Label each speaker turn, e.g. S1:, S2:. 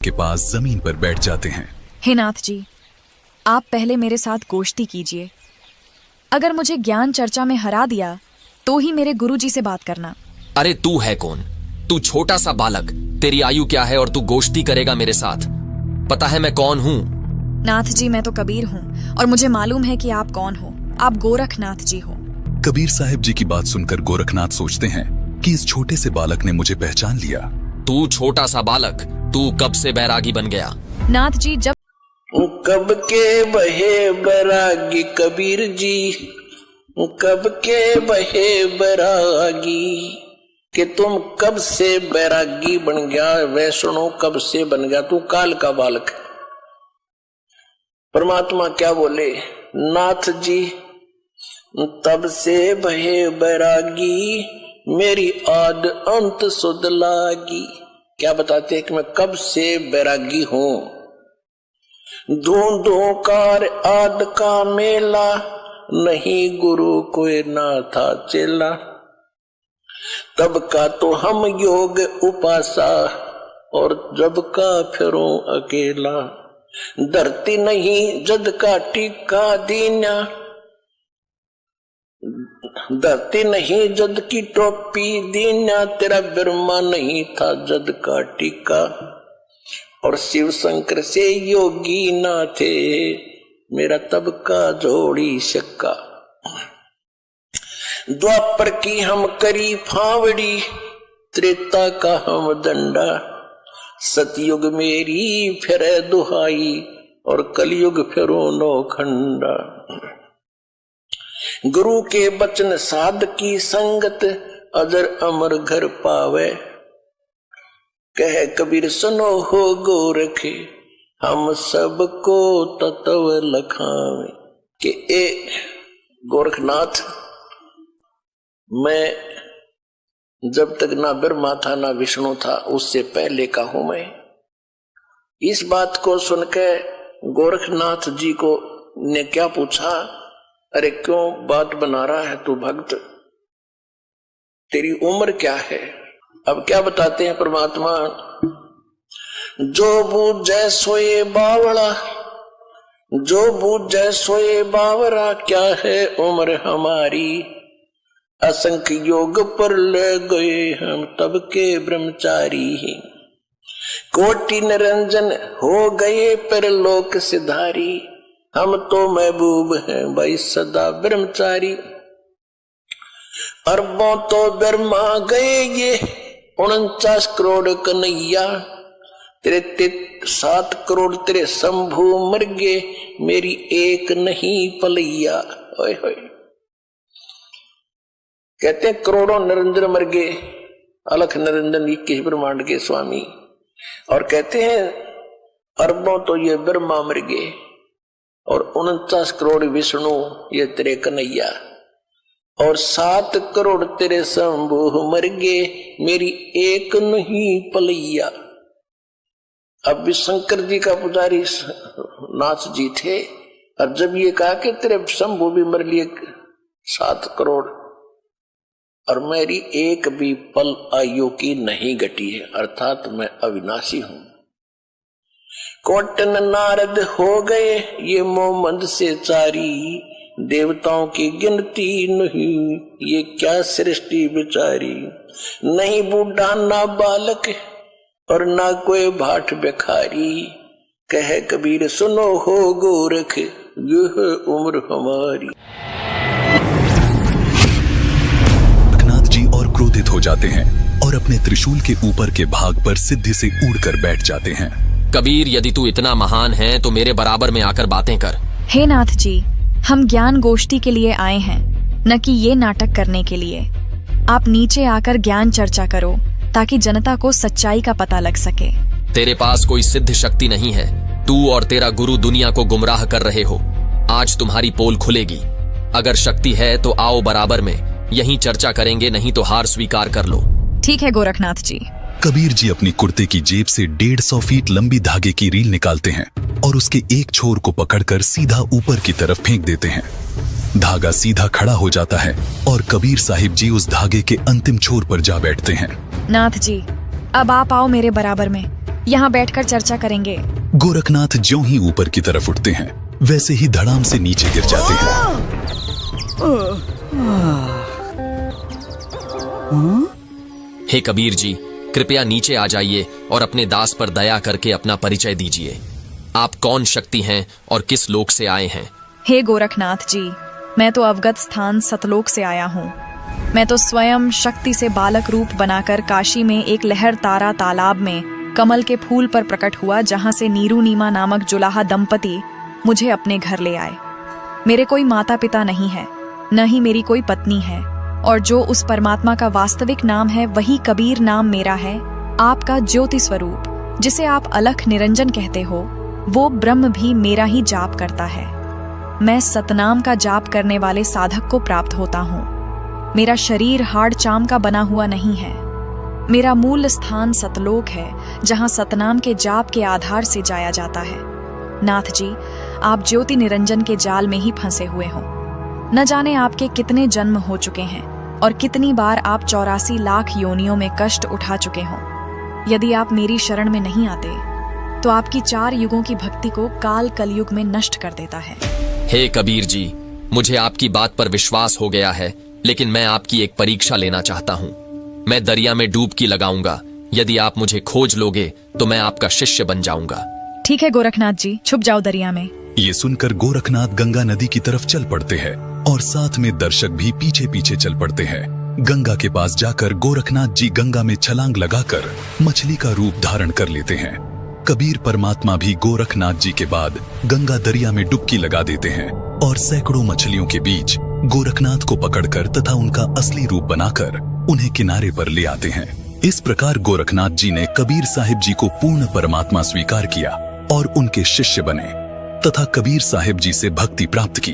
S1: के पास जमीन पर बैठ जाते हैं।
S2: हे नाथ जी, आप पहले मेरे साथ गोष्ठी कीजिए। अगर मुझे ज्ञान चर्चा में हरा दिया तो ही मेरे गुरुजी से बात करना।
S3: अरे तू है कौन? तू छोटा सा बालक, तेरी आयु क्या है और तू गोष्ठी करेगा मेरे साथ? पता है मैं कौन हूँ?
S2: नाथ जी, मैं तो कबीर हूँ और मुझे मालूम है कि आप कौन हो। आप गोरखनाथ जी हो।
S1: कबीर साहब जी की बात सुनकर गोरखनाथ सोचते हैं कि इस छोटे से बालक ने मुझे पहचान लिया।
S3: तू छोटा सा बालक, तू कब से बैरागी बन गया?
S2: नाथ जी, जब
S4: कब के बहे बैरागी कबीर जी, कब के बहे बैरागी, कि तुम कब से बैरागी बन गया? वैष्णो कब से बन गया? तू काल का बालक। परमात्मा क्या बोले? नाथ जी, तब से बहे बैरागी, मेरी आद अंत सुध लागी। क्या बताते हैं कि मैं कब से बैरागी हूं। धूंधों कार आद का मेला, नहीं गुरु कोई ना था चेला। तब का तो हम योग उपासा, और जब का फिरूं अकेला। धरती नहीं जद का टीका दीना, धरती नहीं जद की टोपी दीना। तेरा ब्रह्मा नहीं था जद का टीका, और शिव शंकर से योगी ना थे, मेरा तब का जोड़ी शक्का। द्वापर की हम करी फावड़ी, त्रेता का हम दंडा। सतयुग मेरी फिर दुहाई, और कलयुग फिरो नौखंडा। गुरु के बचन साध की संगत, अजर अमर घर पावे। कह कबीर सुनो हो गोरखे, हम सबको तत्व लखावे। कि ए गोरखनाथ, मैं जब तक ना ब्रह्मा था ना विष्णु था, उससे पहले का हूं मैं। इस बात को सुनकर गोरखनाथ जी को ने क्या पूछा? अरे क्यों बात बना रहा है तू भक्त? तेरी उम्र क्या है? अब क्या बताते हैं परमात्मा? जो बूझे सोए बावड़ा, जो बूझे सोए बावरा, क्या है उम्र हमारी। असंख्य योग पर ले गए हम तब के ब्रह्मचारी। कोटि निरंजन हो गए पर लोक सिधारी, हम तो महबूब हैं भाई सदा ब्रह्मचारी। अरबों तो ब्रह्मा गए ये 49 करोड़ कन्हैया। तेरे 7 करोड़ तेरे शंभू मर गए, मेरी एक नहीं पलैया। ओए होए, कहते हैं करोड़ों निरंजन मर गए, अलख निरंजन 21 ब्रह्मांड के स्वामी। और कहते हैं अरबों तो ये ब्रह्मा मर गए, और 49 करोड़ विष्णु ये तेरे कन्हैया, और 7 करोड़ तेरे शंभू मर गए, मेरी एक नहीं पलैया। अब भी शंकर जी का पुजारी नाथ जी थे, और जब ये कहा कि तेरे शंभू भी मर लिए 7 करोड़, और मेरी एक भी पल आयु की नहीं घटी है, अर्थात मैं अविनाशी हूं। कोटन नारद हो गए ये मोमंद से चारी, देवताओं की गिनती नहीं ये क्या सृष्टि बिचारी। नहीं बूढ़ा ना बालक और ना कोई भाट भिखारी, कह कबीर सुनो हो गोरख, यह उम्र हमारी।
S1: गोरखनाथ जी और क्रोधित हो जाते हैं और अपने त्रिशूल के ऊपर के भाग पर सिद्धि से उड़कर बैठ जाते हैं।
S3: कबीर, यदि तू इतना महान है तो मेरे बराबर में आकर बातें कर।
S2: हे नाथ जी, हम ज्ञान गोष्ठी के लिए आए हैं, न कि ये नाटक करने के लिए। आप नीचे आकर ज्ञान चर्चा करो ताकि जनता को सच्चाई का पता लग सके।
S3: तेरे पास कोई सिद्ध शक्ति नहीं है, तू और तेरा गुरु दुनिया को गुमराह कर रहे हो। आज तुम्हारी पोल खुलेगी। अगर शक्ति है तो आओ बराबर में, यहीं चर्चा करेंगे, नहीं तो हार स्वीकार कर लो।
S2: ठीक है गोरखनाथ जी।
S1: कबीर जी अपनी कुर्ते की जेब से 150 फीट लंबी धागे की रील निकालते हैं और उसके एक छोर को पकड़कर सीधा ऊपर की तरफ फेंक देते हैं। धागा सीधा खड़ा हो जाता है और कबीर साहिब जी उस धागे के अंतिम छोर पर जा बैठते हैं।
S2: नाथ जी, अब आप आओ मेरे बराबर में। यहाँ बैठकर चर्चा करेंगे।
S1: गोरखनाथ ज्यों ही ऊपर की तरफ उठते हैं वैसे ही धड़ाम से नीचे गिर जाते हैं।
S3: हे कबीर जी, कृपया नीचे आ जाइए और अपने दास पर दया करके अपना परिचय दीजिए। आप कौन शक्ति हैं और किस लोक से आए हैं?
S2: हे गोरखनाथ जी, मैं तो अवगत स्थान सतलोक से आया हूँ। मैं तो स्वयं शक्ति से बालक रूप बनाकर काशी में एक लहर तारा तालाब में कमल के फूल पर प्रकट हुआ, जहां से नीरू नीमा नामक जुलाहा दंपति मुझे अपने घर ले आए। मेरे कोई माता पिता नहीं है, न ही मेरी कोई पत्नी है, और जो उस परमात्मा का वास्तविक नाम है वही कबीर नाम मेरा है। आपका ज्योति स्वरूप, जिसे आप अलख निरंजन कहते हो, वो ब्रह्म भी मेरा ही जाप करता है। मैं सतनाम का जाप करने वाले साधक को प्राप्त होता हूँ। मेरा शरीर हाड़ चाम का बना हुआ नहीं है। मेरा मूल स्थान सतलोक है, जहाँ सतनाम के जाप के आधार से जाया जाता है। नाथ जी, आप ज्योति निरंजन के जाल में ही फंसे हुए हो। न जाने आपके कितने जन्म हो चुके हैं और कितनी बार आप 84 लाख योनियों में कष्ट उठा चुके हो। यदि आप मेरी शरण में नहीं आते तो आपकी 4 युगों की भक्ति को काल कलयुग में नष्ट कर देता है।
S3: हे कबीर जी, मुझे आपकी बात पर विश्वास हो गया है, लेकिन मैं आपकी एक परीक्षा लेना चाहता हूँ। मैं दरिया में डुबकी लगाऊंगा। यदि आप मुझे खोज लोगे तो मैं आपका शिष्य बन जाऊंगा।
S2: ठीक है गोरखनाथ जी, छुप जाओ दरिया में।
S1: ये सुनकर गोरखनाथ गंगा नदी की तरफ चल पड़ते हैं और साथ में दर्शक भी पीछे पीछे चल पड़ते हैं। गंगा के पास जाकर गोरखनाथ जी गंगा में छलांग लगाकर मछली का रूप धारण कर लेते हैं। कबीर परमात्मा भी गोरखनाथ जी के बाद गंगा दरिया में डुबकी लगा देते हैं और सैकड़ों मछलियों के बीच गोरखनाथ को पकड़कर तथा उनका असली रूप बनाकर उन्हें किनारे पर ले आते हैं। इस प्रकार गोरखनाथ जी ने कबीर साहिब जी को पूर्ण परमात्मा स्वीकार किया और उनके शिष्य बने तथा कबीर साहिब जी से भक्ति प्राप्त की।